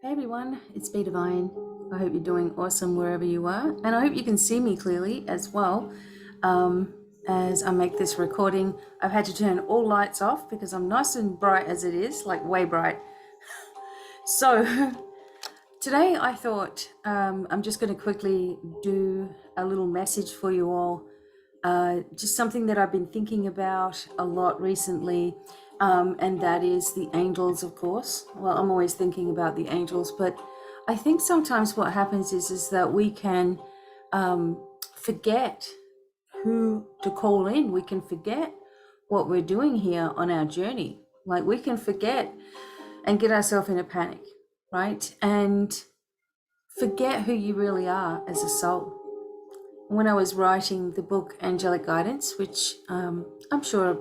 Hey everyone, it's BDevine. I hope you're doing awesome wherever you are, and I hope you can see me clearly as well. As I make this recording, I've had to turn all lights off because I'm nice and bright as it is, like way bright. So today I thought I'm just going to quickly do a little message for you all. Just something that I've been thinking about a lot recently, and that is the angels, of course. Well, I'm always thinking about the angels, but I think sometimes what happens is that we can forget who to call in. We can forget what we're doing here on our journey. Like we can forget and get ourselves in a panic, right? And forget who you really are as a soul. When I was writing the book Angelic Guidance, which I'm sure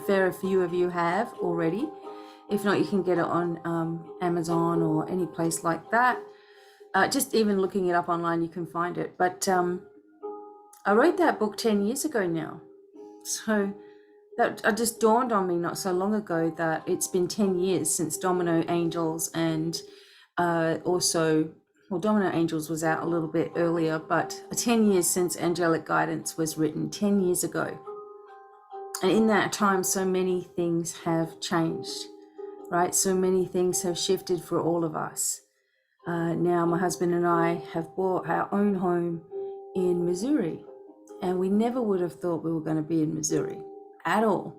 very few of you have already, if not, you can get it on Amazon or any place like that. Just even looking it up online, you can find it. But I wrote that book 10 years ago now. So that just dawned on me not so long ago that it's been 10 years since Domino Angels and also, well, Domino Angels was out a little bit earlier, but 10 years since Angelic Guidance was written, 10 years ago. And in that time, so many things have changed, right? So many things have shifted for all of us. Now, my husband and I have bought our own home in Missouri, and we never would have thought we were going to be in Missouri at all,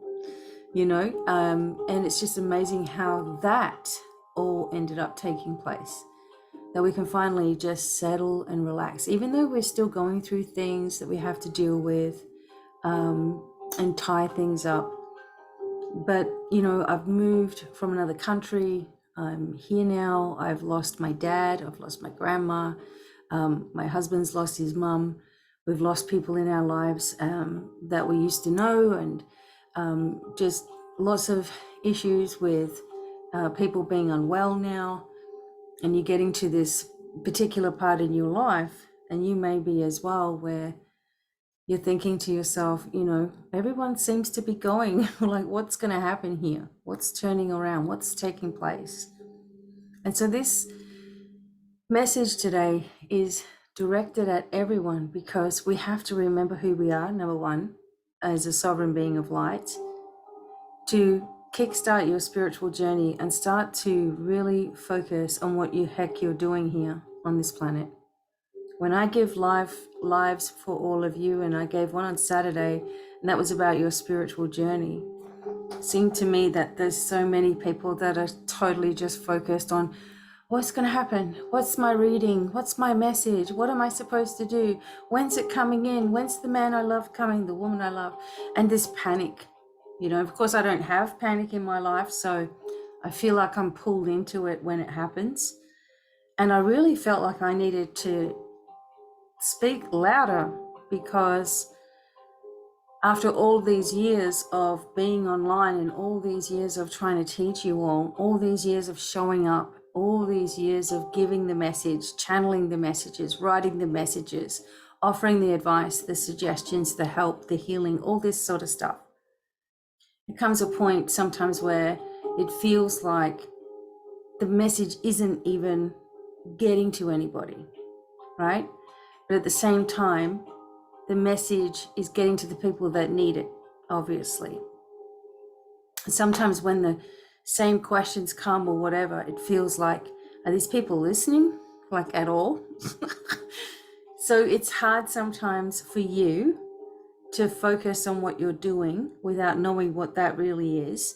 you know? And it's just amazing how that all ended up taking place. That we can finally just settle and relax, even though we're still going through things that we have to deal with and tie things up. But, you know, I've moved from another country. I'm here now. I've lost my dad. I've lost my grandma. My husband's lost his mum. We've lost people in our lives that we used to know, and just lots of issues with people being unwell now. And you're getting to this particular part in your life, and you may be as well, where you're thinking to yourself, you know, everyone seems to be going, like, what's going to happen here? What's turning around? What's taking place? And so this message today is directed at everyone, because we have to remember who we are, number one, as a sovereign being of light, to kickstart your spiritual journey and start to really focus on what the heck you're doing here on this planet. When I give lives for all of you, and I gave one on Saturday, and that was about your spiritual journey, it seemed to me that there's so many people that are totally just focused on what's going to happen, what's my reading, what's my message, what am I supposed to do, when's it coming in, when's the man I love coming, the woman I love, and this panic. You know, of course, I don't have panic in my life, so I feel like I'm pulled into it when it happens. And I really felt like I needed to speak louder, because after all these years of being online and all these years of trying to teach you all these years of showing up, all these years of giving the message, channeling the messages, writing the messages, offering the advice, the suggestions, the help, the healing, all this sort of stuff. It comes a point sometimes where it feels like the message isn't even getting to anybody, right? But at the same time, the message is getting to the people that need it, obviously. Sometimes when the same questions come or whatever, it feels like, are these people listening, like, at all? So it's hard sometimes for you to focus on what you're doing without knowing what that really is.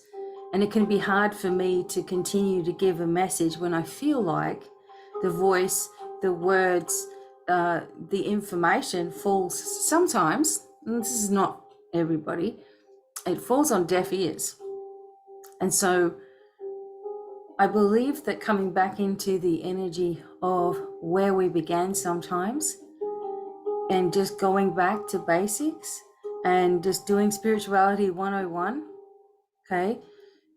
And it can be hard for me to continue to give a message when I feel like the voice, the words, the information falls sometimes, and this is not everybody, it falls on deaf ears. And so I believe that coming back into the energy of where we began sometimes, and just going back to basics and just doing spirituality 101, okay,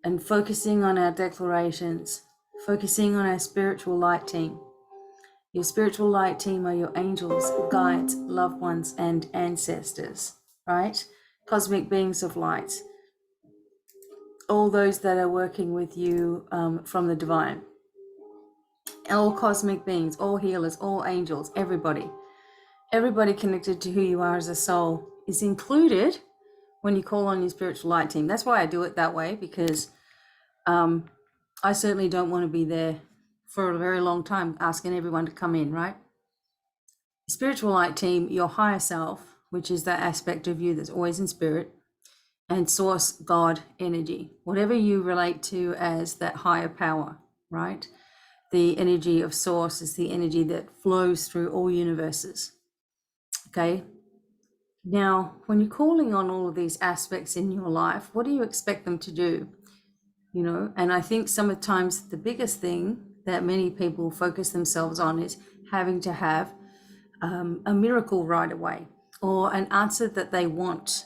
and focusing on our declarations, focusing on our spiritual light team. Your spiritual light team are your angels, guides, loved ones, and ancestors, right? Cosmic beings of light. All those that are working with you from the divine. all cosmic beings, all healers, all angels, everybody connected to who you are as a soul is included when you call on your spiritual light team. That's why I do it that way, because I certainly don't want to be there for a very long time asking everyone to come in, right? Spiritual light team, your higher self, which is that aspect of you that's always in spirit, and source, God, energy, whatever you relate to as that higher power, right? The energy of source is the energy that flows through all universes. Okay. Now, when you're calling on all of these aspects in your life, what do you expect them to do? You know, and I think sometimes the biggest thing that many people focus themselves on is having to have a miracle right away, or an answer that they want,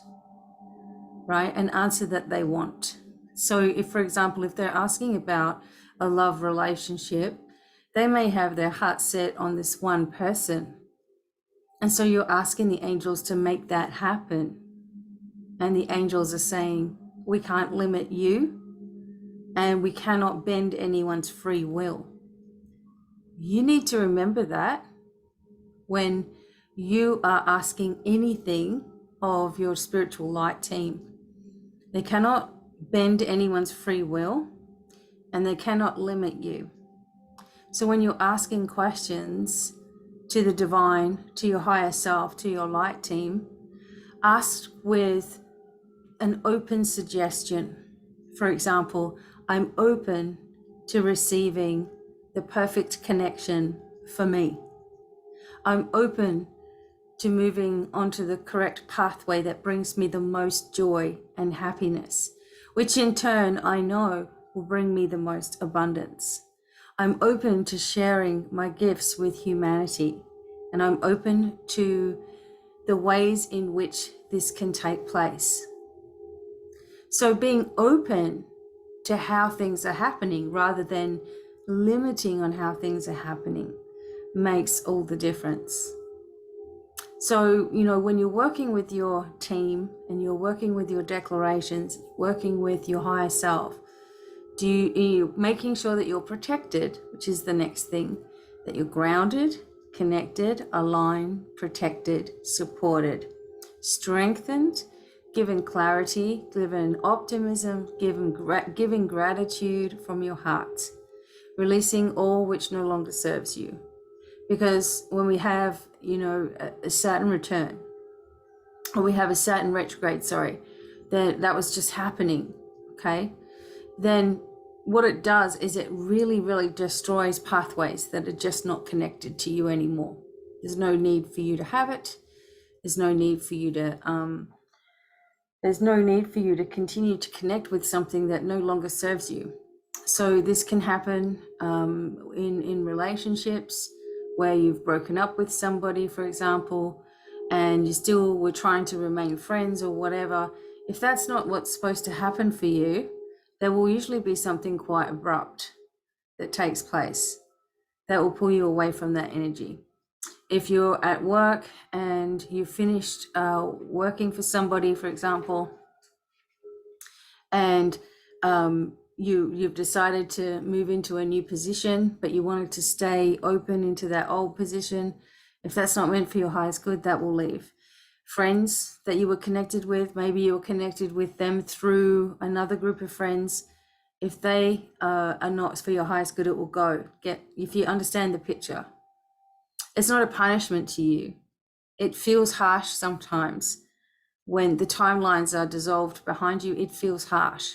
right? An answer that they want. So if, for example, if they're asking about a love relationship, they may have their heart set on this one person. And so you're asking the angels to make that happen. And the angels are saying, we can't limit you, and we cannot bend anyone's free will. You need to remember that when you are asking anything of your spiritual light team. They cannot bend anyone's free will, and they cannot limit you. So when you're asking questions to the divine, to your higher self, to your light team, ask with an open suggestion. For example, I'm open to receiving the perfect connection for me. I'm open to moving onto the correct pathway that brings me the most joy and happiness, which in turn I know will bring me the most abundance. I'm open to sharing my gifts with humanity, and I'm open to the ways in which this can take place. So being open to how things are happening rather than limiting on how things are happening makes all the difference. So, you know, when you're working with your team and you're working with your declarations, working with your higher self, are you making sure that you're protected, which is the next thing, that you're grounded, connected, aligned, protected, supported, strengthened, given clarity, given optimism, giving gratitude from your heart, releasing all which no longer serves you. Because when we have, you know, a Saturn return, or we have a Saturn retrograde, that was just happening, okay? Then what it does is it really, really destroys pathways that are just not connected to you anymore. There's no need for you to have it. There's no need for you to continue to connect with something that no longer serves you. So this can happen in relationships where you've broken up with somebody, for example, and you still were trying to remain friends or whatever. If that's not what's supposed to happen for you, there will usually be something quite abrupt that takes place that will pull you away from that energy. If you're at work and you've finished working for somebody, for example, and you've decided to move into a new position, but you wanted to stay open into that old position, if that's not meant for your highest good, that will leave. Friends that you were connected with, maybe you were connected with them through another group of friends. If they are not for your highest good, it will go. If you understand the picture, it's not a punishment to you. It feels harsh sometimes when the timelines are dissolved behind you. It feels harsh,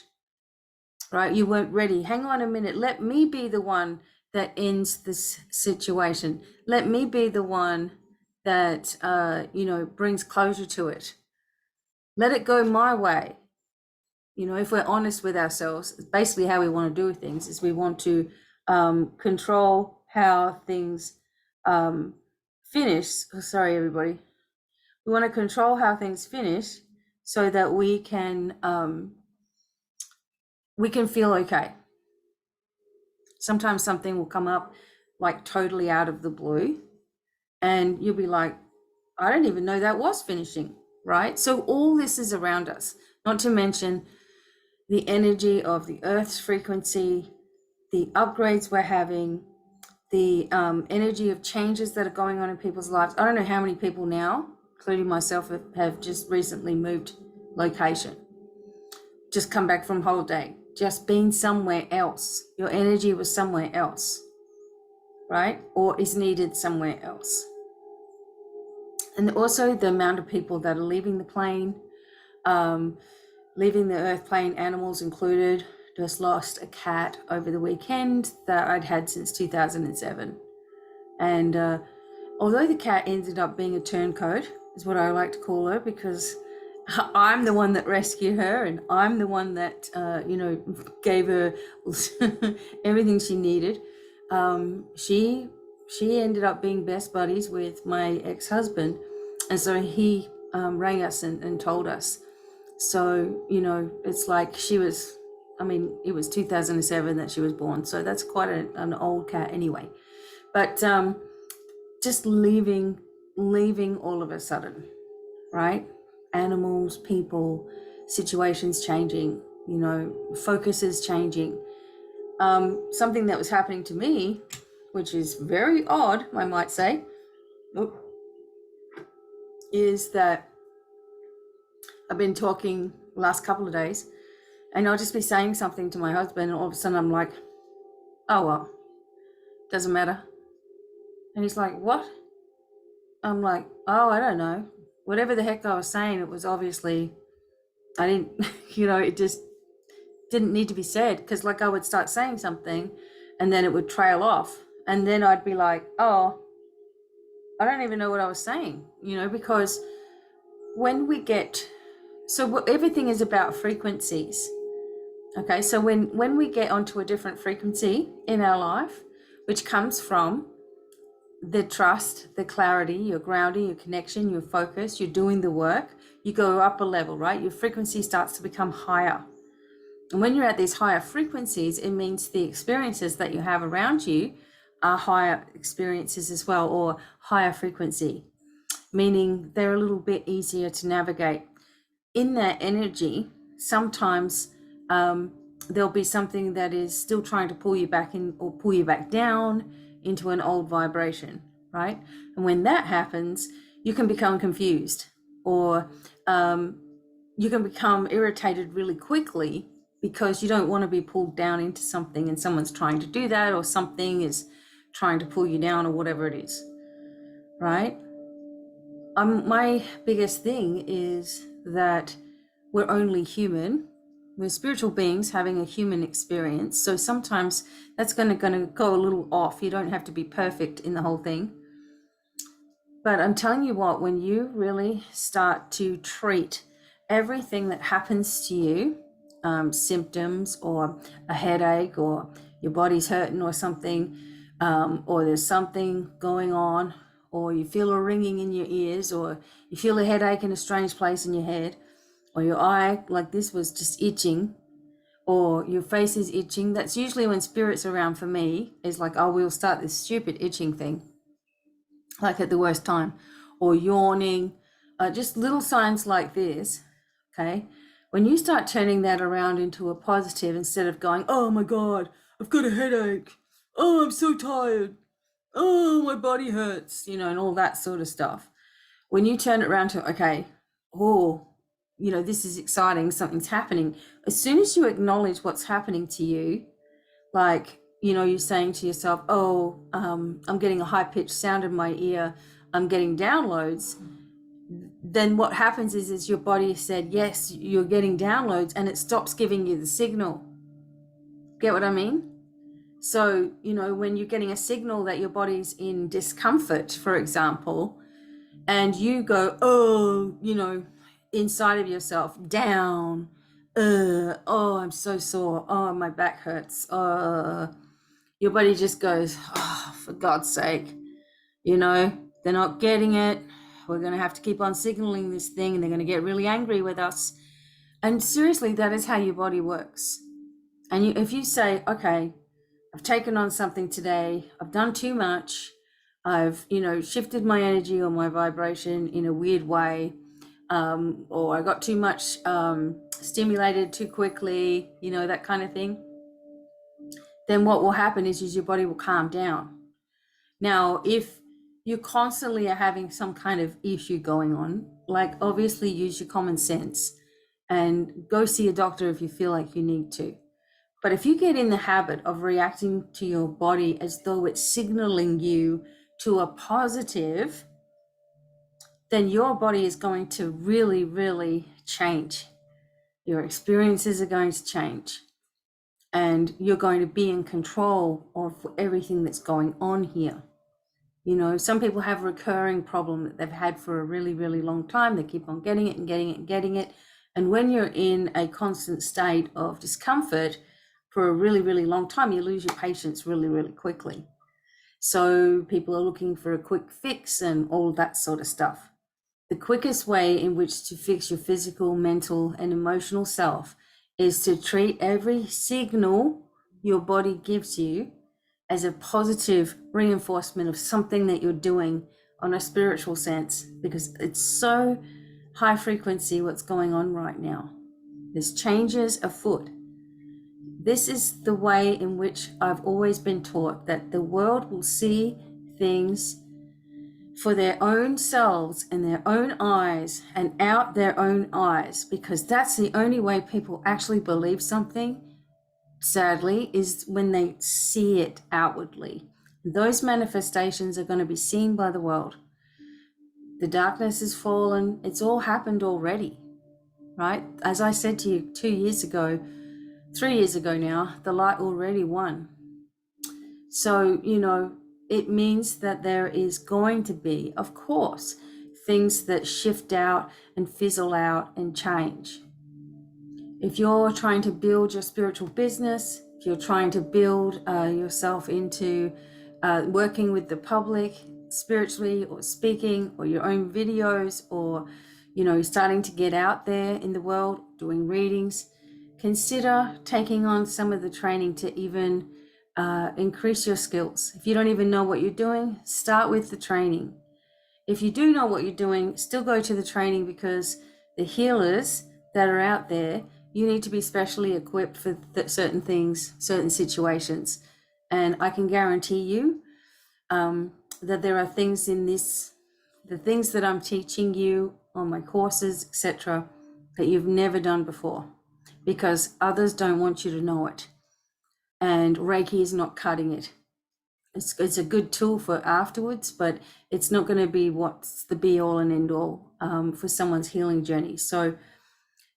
right? You weren't ready. Hang on a minute. Let me be the one that ends this situation. Let me be the one that, brings closure to it. Let it go my way. You know, if we're honest with ourselves, basically how we want to do things is we want to control how things finish. Oh, sorry, everybody. We want to control how things finish so that we can feel okay. Sometimes something will come up like totally out of the blue, and you'll be like, I don't even know that was finishing, right? So all this is around us, not to mention the energy of the Earth's frequency, the upgrades we're having, the energy of changes that are going on in people's lives. I don't know how many people now, including myself, have just recently moved location, just come back from holiday, just been somewhere else. Your energy was somewhere else, right? Or is needed somewhere else. And also the amount of people that are leaving the plane, leaving the earth plane, animals included. Just lost a cat over the weekend that I'd had since 2007. And although the cat ended up being a turncoat, is what I like to call her, because I'm the one that rescued her, and I'm the one that, gave her everything she needed. She ended up being best buddies with my ex-husband, and so he rang us and told us. So, it's like it was 2007 that she was born, so that's quite an old cat anyway. But just leaving all of a sudden, right? Animals, people, situations changing, focus is changing. Something that was happening to me, which is very odd, I might say, is that I've been talking the last couple of days, and I'll just be saying something to my husband, and all of a sudden I'm like, oh, well, doesn't matter. And he's like, what? I'm like, oh, I don't know. Whatever the heck I was saying, it was obviously, I didn't, it just didn't need to be said. Because like I would start saying something and then it would trail off. And then I'd be like, oh, I don't even know what I was saying, because when we get, everything is about frequencies. Okay, so when we get onto a different frequency in our life, which comes from the trust, the clarity, your grounding, your connection, your focus, you're doing the work, you go up a level, right? Your frequency starts to become higher. And when you're at these higher frequencies, it means the experiences that you have around you are higher experiences as well, or higher frequency, meaning they're a little bit easier to navigate. In that energy, sometimes there'll be something that is still trying to pull you back in or pull you back down into an old vibration, right? And when that happens, you can become confused, or you can become irritated really quickly because you don't want to be pulled down into something, and someone's trying to do that, or something is trying to pull you down, or whatever it is, right? My biggest thing is that we're only human. We're spiritual beings having a human experience. So sometimes that's going to go a little off. You don't have to be perfect in the whole thing. But I'm telling you what, when you really start to treat everything that happens to you, symptoms or a headache or your body's hurting or something, or there's something going on, or you feel a ringing in your ears, or you feel a headache in a strange place in your head, or your eye like this was just itching, or your face is itching. That's usually when spirit's around for me, is like, oh, we'll start this stupid itching thing, like at the worst time, or yawning, just little signs like this, okay? When you start turning that around into a positive, instead of going, oh my God, I've got a headache, oh, I'm so tired, oh, my body hurts, and all that sort of stuff. When you turn it around to, okay, oh, this is exciting, something's happening. As soon as you acknowledge what's happening to you, like, you're saying to yourself, oh, I'm getting a high-pitched sound in my ear, I'm getting downloads, then what happens is your body said, yes, you're getting downloads, and it stops giving you the signal. Get what I mean? So, when you're getting a signal that your body's in discomfort, for example, and you go, oh, inside of yourself, down, oh, I'm so sore, oh, my back hurts, your body just goes, oh, for God's sake, they're not getting it. We're going to have to keep on signaling this thing, and they're going to get really angry with us. And seriously, that is how your body works. And if you say, okay, I've taken on something today, I've done too much, I've, shifted my energy or my vibration in a weird way, or I got too much stimulated too quickly, that kind of thing, then what will happen is your body will calm down. Now, if you constantly are having some kind of issue going on, like obviously use your common sense and go see a doctor if you feel like you need to. But if you get in the habit of reacting to your body as though it's signaling you to a positive, then your body is going to really, really change. Your experiences are going to change. And you're going to be in control of everything that's going on here. You know, some people have a recurring problem that they've had for a really, really long time. They keep on getting it and getting it and getting it. And when you're in a constant state of discomfort for a really, really long time, you lose your patience really, really quickly. So people are looking for a quick fix and all that sort of stuff. The quickest way in which to fix your physical, mental, and emotional self is to treat every signal your body gives you as a positive reinforcement of something that you're doing on a spiritual sense, because it's so high frequency what's going on right now. There's changes afoot. This is the way in which I've always been taught, that the world will see things for their own selves and their own eyes and out their own eyes, because that's the only way people actually believe something, sadly, is when they see it outwardly. Those manifestations are going to be seen by the world. The darkness has fallen. It's all happened already, right? As I said to you 2 years ago, 3 years ago now, the light already won. So, you know, it means that there is going to be, of course, things that shift out and fizzle out and change. If you're trying to build your spiritual business, if you're trying to build yourself into working with the public spiritually, or speaking, or your own videos, or, you know, starting to get out there in the world, doing readings, consider taking on some of the training to even increase your skills. If you don't even know what you're doing, start with the training. If you do know what you're doing, still go to the training, because the healers that are out there, you need to be specially equipped for certain things, certain situations. And I can guarantee you that there are things in this, the things that I'm teaching you on my courses, etc., that you've never done before, because others don't want you to know it. And Reiki is not cutting it. It's a good tool for afterwards, but it's not going to be what's the be all and end all for someone's healing journey. So,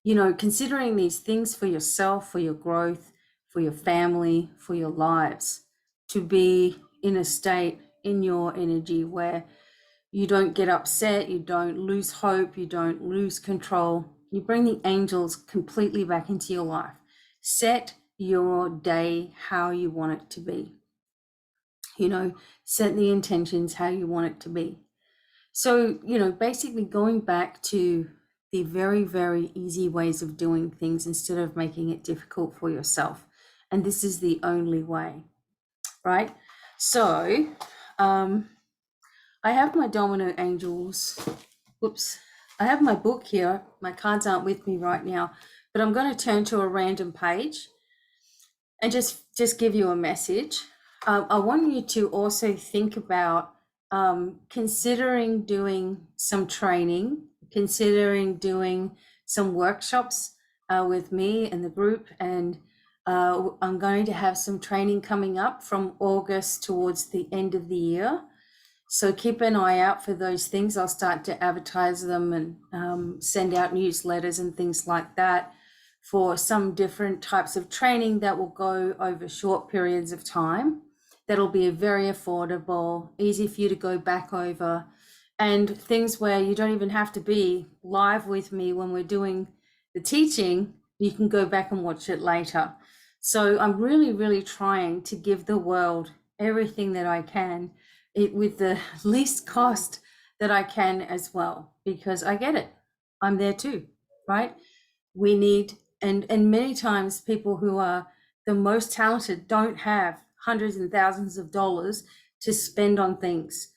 you know, considering these things for yourself, for your growth, for your family, for your lives, to be in a state in your energy where you don't get upset, you don't lose hope, you don't lose control. You bring the angels completely back into your life. Set your day how you want it to be. You know, set the intentions how you want it to be. So, you know, basically going back to the very, very easy ways of doing things instead of making it difficult for yourself. And this is the only way, right? So, I have my domino angels. Whoops. I have my book here. My cards aren't with me right now, but I'm going to turn to a random page and just give you a message. I want you to also think about considering doing some training, considering doing some workshops with me and the group. And I'm going to have some training coming up from August towards the end of the year. So keep an eye out for those things. I'll start to advertise them and send out newsletters and things like that for some different types of training that will go over short periods of time. That'll be very affordable, easy for you to go back over, and things where you don't even have to be live with me when we're doing the teaching. You can go back and watch it later. So I'm really, really trying to give the world everything that I can, with the least cost that I can as well, because I get it. I'm there too, right? We need, and many times people who are the most talented don't have hundreds and thousands of dollars to spend on things.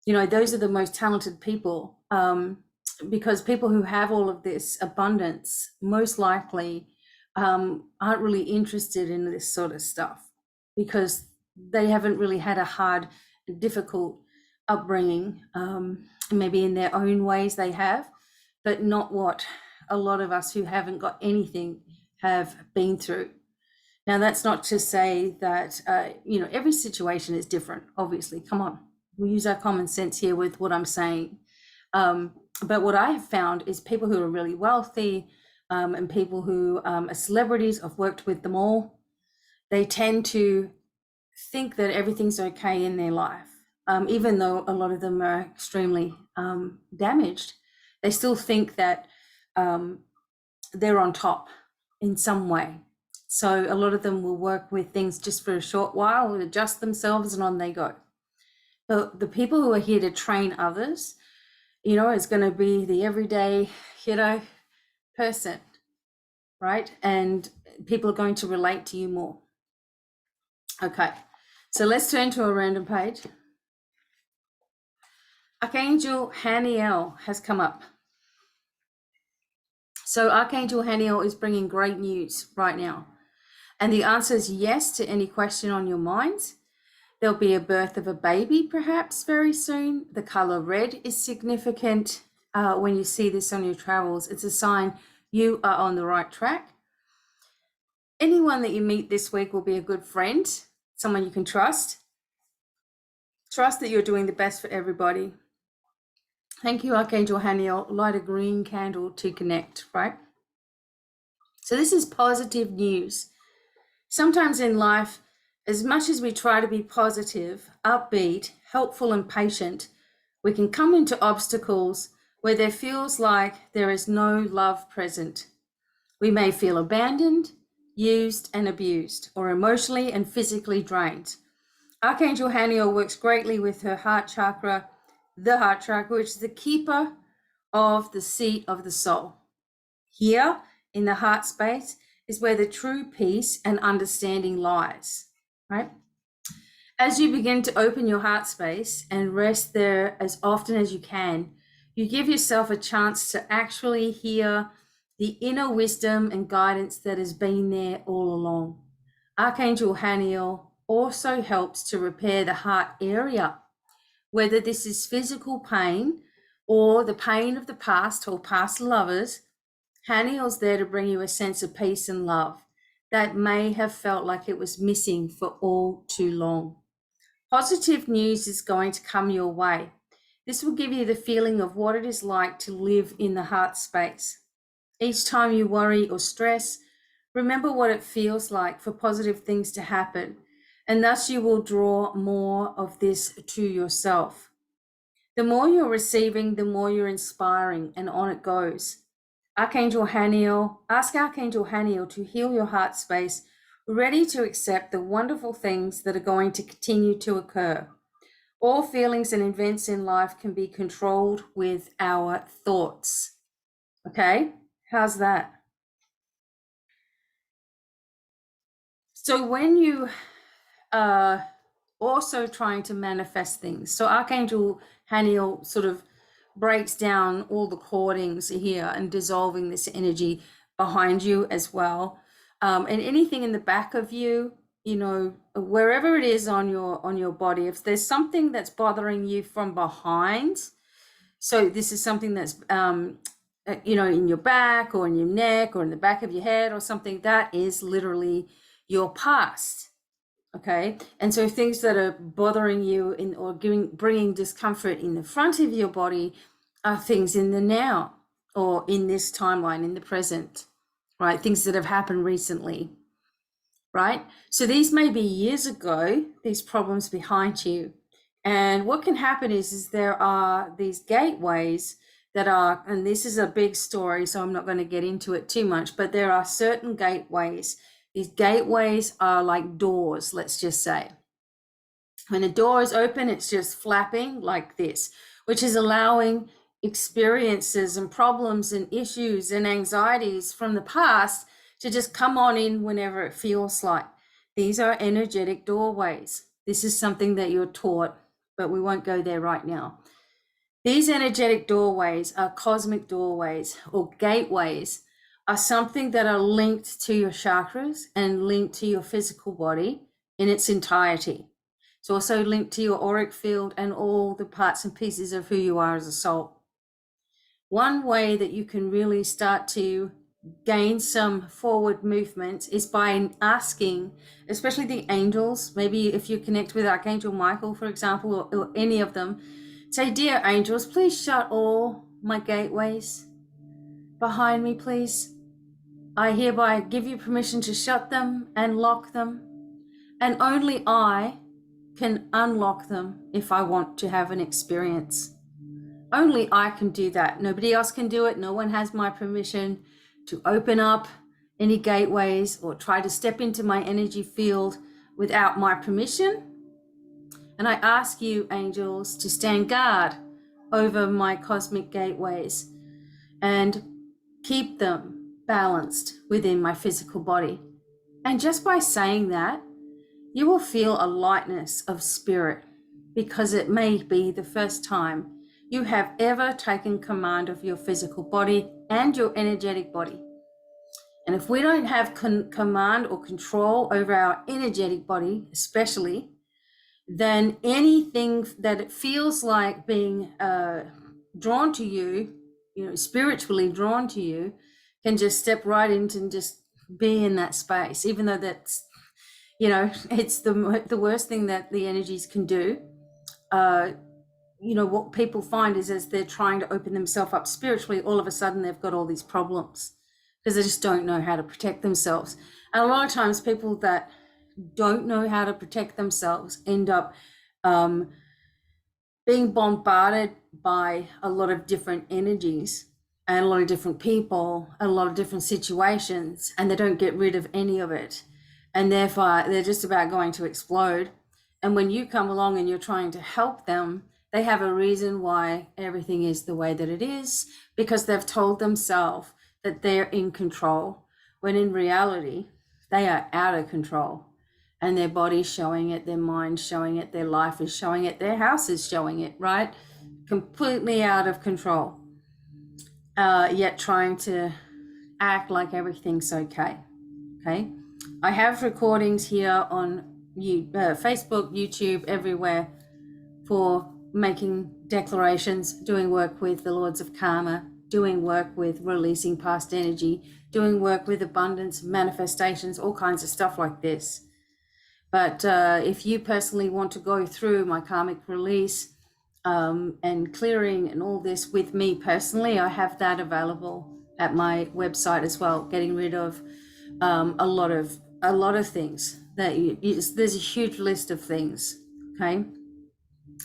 You know, those are the most talented people, because people who have all of this abundance most likely aren't really interested in this sort of stuff, because they haven't really had a hard difficult upbringing, maybe in their own ways they have, but not what a lot of us who haven't got anything have been through. Now, that's not to say that, every situation is different, obviously. Come on, we use our common sense here with what I'm saying. But what I have found is people who are really wealthy and people who are celebrities, I've worked with them all, they tend to think that everything's okay in their life. Even though a lot of them are extremely damaged, they still think that they're on top in some way. So a lot of them will work with things just for a short while, adjust themselves, and on they go. But the people who are here to train others, is going to be the everyday, person, right? And people are going to relate to you more. Okay, so let's turn to a random page. Archangel Haniel has come up. So Archangel Haniel is bringing great news right now. And the answer is yes to any question on your minds. There'll be a birth of a baby perhaps very soon. The color red is significant. When you see this on your travels, it's a sign you are on the right track. Anyone that you meet this week will be a good friend, someone you can trust. Trust that you're doing the best for everybody. Thank you, Archangel Haniel. Light a green candle to connect, right? So this is positive news. Sometimes in life, as much as we try to be positive, upbeat, helpful, and patient, we can come into obstacles where there feels like there is no love present. We may feel abandoned, used, and abused, or emotionally and physically drained. Archangel Haniel works greatly with her heart chakra, the heart chakra, which is the keeper of the seat of the soul. Here in the heart space is where the true peace and understanding lies, right? As you begin to open your heart space and rest there as often as you can, you give yourself a chance to actually hear the inner wisdom and guidance that has been there all along. Archangel Haniel also helps to repair the heart area, whether this is physical pain or the pain of the past or past lovers. Haniel's there to bring you a sense of peace and love that may have felt like it was missing for all too long. Positive news is going to come your way. This will give you the feeling of what it is like to live in the heart space. Each time you worry or stress, remember what it feels like for positive things to happen, and thus you will draw more of this to yourself. The more you're receiving, the more you're inspiring, and on it goes. Ask Archangel Haniel to heal your heart space, ready to accept the wonderful things that are going to continue to occur. All feelings and events in life can be controlled with our thoughts. Okay, how's that? So when you are also trying to manifest things, so Archangel Haniel sort of breaks down all the cordings here and dissolving this energy behind you as well. And anything in the back of you, wherever it is on your body, if there's something that's bothering you from behind, so this is something that's in your back or in your neck or in the back of your head or something, that is literally your past. Okay, and so things that are bothering you or bringing discomfort in the front of your body are things in the now or in this timeline, in the present, right? Things that have happened recently, right? So these may be years ago, these problems behind you. And what can happen is there are these gateways that are, and this is a big story, so I'm not going to get into it too much, but there are certain gateways. These gateways are like doors, let's just say. When a door is open, it's just flapping like this, which is allowing experiences and problems and issues and anxieties from the past to just come on in whenever it feels like. These are energetic doorways. This is something that you're taught, but we won't go there right now. These energetic doorways are cosmic doorways or gateways, are something that are linked to your chakras and linked to your physical body in its entirety. It's also linked to your auric field and all the parts and pieces of who you are as a soul. One way that you can really start to gain some forward movement is by asking, especially the angels, maybe if you connect with Archangel Michael, for example, or any of them, say, dear angels, please shut all my gateways behind me, please. I hereby give you permission to shut them and lock them, and only I can unlock them if I want to have an experience. Only I can do that. Nobody else can do it. No one has my permission to open up any gateways or try to step into my energy field without my permission. And I ask you, angels, to stand guard over my cosmic gateways and keep them balanced within my physical body. And just by saying that, you will feel a lightness of spirit, because it may be the first time you have ever taken command of your physical body and your energetic body. And if we don't have command or control over our energetic body, especially, then anything that it feels like being drawn to you, spiritually drawn to you, can just step right into and just be in that space, even though that's, it's the worst thing that the energies can do. What people find is as they're trying to open themselves up spiritually, all of a sudden they've got all these problems because they just don't know how to protect themselves. And a lot of times people that don't know how to protect themselves end up being bombarded by a lot of different energies and a lot of different people, a lot of different situations, and they don't get rid of any of it. And therefore, they're just about going to explode. And when you come along and you're trying to help them, they have a reason why everything is the way that it is, because they've told themselves that they're in control, when in reality, they are out of control. And their body's showing it, their mind's showing it, their life is showing it, their house is showing it, right? Completely out of control, yet trying to act like everything's okay. I have recordings here on Facebook, YouTube, everywhere, for making declarations, doing work with the Lords of Karma, doing work with releasing past energy, doing work with abundance, manifestations, all kinds of stuff like this. But if you personally want to go through my karmic release and clearing and all this with me personally, I have that available at my website as well, getting rid of a lot of things. There's a huge list of things, okay?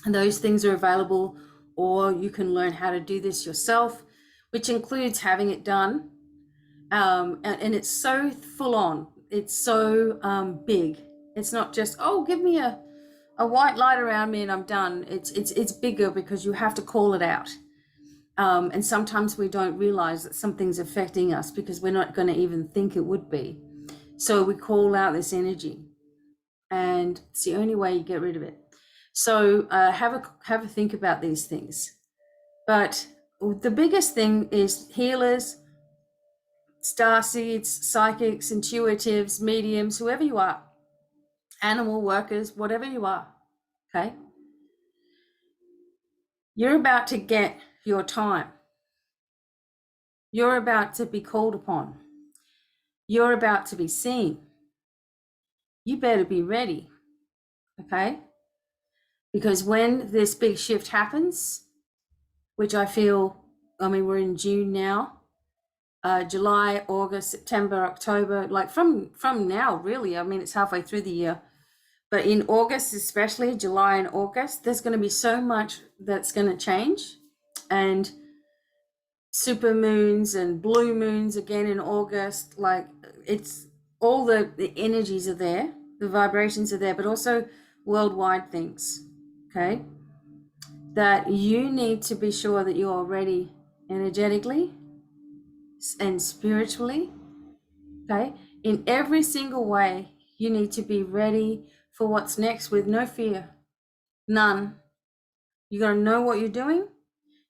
And those things are available, or you can learn how to do this yourself, which includes having it done. And it's so full on. It's so big. It's not just, oh, give me a white light around me and I'm done. It's bigger because you have to call it out. And sometimes we don't realize that something's affecting us because we're not going to even think it would be. So we call out this energy, and it's the only way you get rid of it. So have a think about these things. But the biggest thing is healers, starseeds, psychics, intuitives, mediums, whoever you are, animal workers, whatever you are, okay? You're about to get your time. You're about to be called upon. You're about to be seen. You better be ready, okay? Because when this big shift happens, which I feel, we're in June now, July, August, September, October, like from now, really, it's halfway through the year. But in August, especially July and August, there's going to be so much that's going to change. And super moons and blue moons again in August, like it's all the energies are there, the vibrations are there, but also worldwide things, okay? That you need to be sure that you are ready energetically and spiritually, okay? In every single way, you need to be ready for what's next with no fear, none. You got to know what you're doing.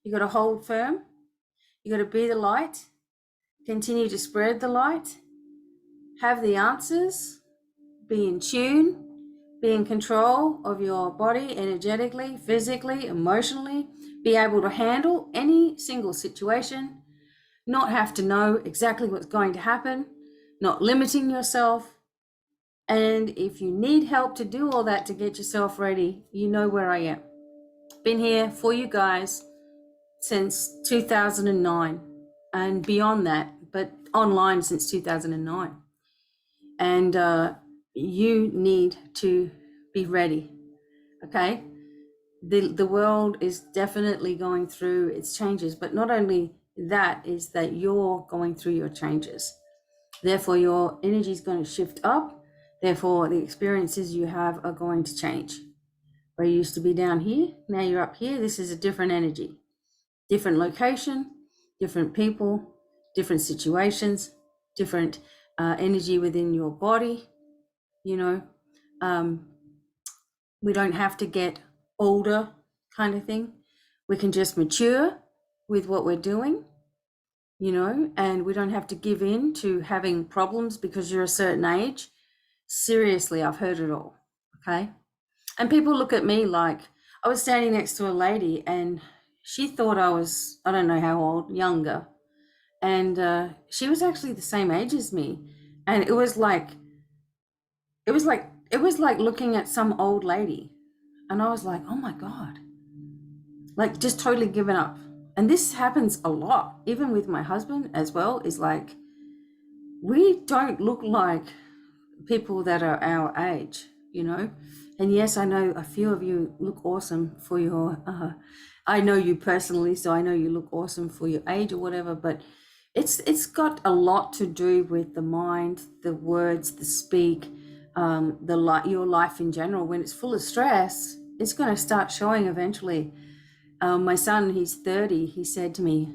You got to hold firm. You got to be the light. Continue to spread the light. Have the answers. Be in tune. be in control of your body energetically, physically, emotionally, be able to handle any single situation, not have to know exactly what's going to happen, not limiting yourself. And if you need help to do all that to get yourself ready, you know where I am. Been here for you guys since 2009 and beyond that, but online since 2009. And you need to be ready, okay? The world is definitely going through its changes, but not only that, is that you're going through your changes. Therefore, your energy is going to shift up. Therefore, the experiences you have are going to change. Where you used to be down here, now you're up here. This is a different energy, different location, different people, different situations, different energy within your body. You know, we don't have to get older, kind of thing. We can just mature with what we're doing, you know, and we don't have to give in to having problems because you're a certain age. Seriously, I've heard it all, okay? And people look at me like, I was standing next to a lady and she thought I was, I don't know how old, younger. And she was actually the same age as me. And it was like looking at some old lady. And I was like, oh my God, like just totally given up. And this happens a lot, even with my husband as well, is like, we don't look like people that are our age, you know. And yes, I know a few of you look awesome for your, I know you personally, so I know you look awesome for your age or whatever, but it's got a lot to do with the mind, the words, the speak, your life in general. When it's full of stress, it's going to start showing eventually. My son, he's 30, he said to me,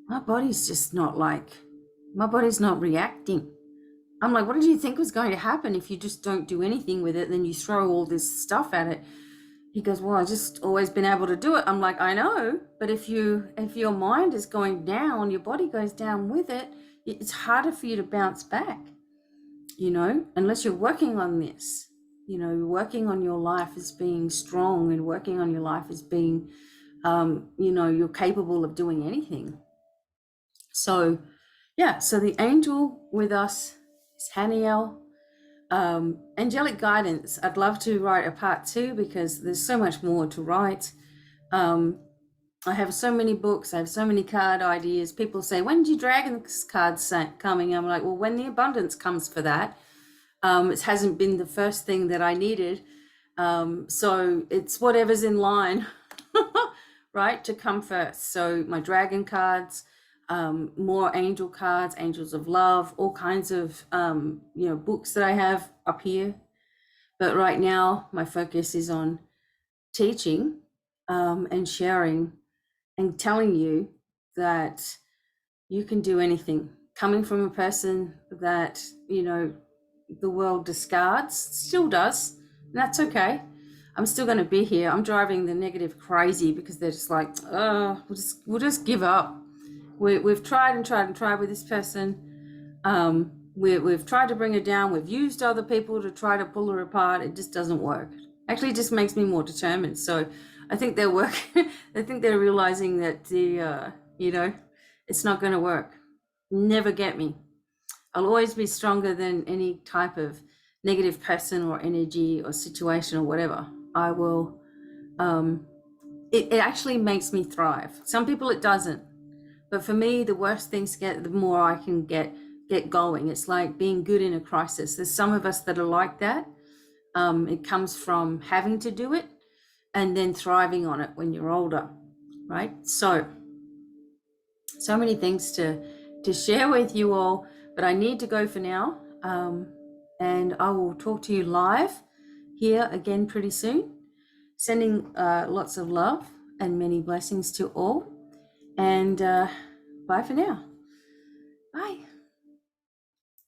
my body's not reacting. I'm like, what did you think was going to happen if you just don't do anything with it, then you throw all this stuff at it? He goes, well, I've just always been able to do it. I'm like, I know, but if your mind is going down, your body goes down with it, it's harder for you to bounce back, you know, unless you're working on this, you know, working on your life as being strong and working on your life as being, you know, you're capable of doing anything. So, yeah, so the angel with us is Haniel. Angelic guidance. I'd love to write a part 2 because there's so much more to write. I have so many books. I have so many card ideas. People say, when's your dragons cards coming? I'm like, well, when the abundance comes for that. It hasn't been the first thing that I needed. So it's whatever's in line, right, to come first. So my dragon cards, more angel cards, angels of love, all kinds of, you know, books that I have up here. But right now, my focus is on teaching and sharing and telling you that you can do anything. Coming from a person that, you know, the world discards, still does, and that's okay. I'm still going to be here. I'm driving the negative crazy because they're just like, we'll just give up. We've tried and tried and tried with this person. We've tried to bring her down. We've used other people to try to pull her apart. It just doesn't work. Actually, it just makes me more determined. So I think they're working. I think they're realizing that you know, it's not going to work. Never get me. I'll always be stronger than any type of negative person or energy or situation or whatever. I will. It actually makes me thrive. Some people it doesn't. But for me, the worse things get, the more I can get going. It's like being good in a crisis. There's some of us that are like that. It comes from having to do it and then thriving on it when you're older, right? So many things to share with you all, but I need to go for now. And I will talk to you live here again pretty soon. Sending lots of love and many blessings to all. And bye for now. Bye.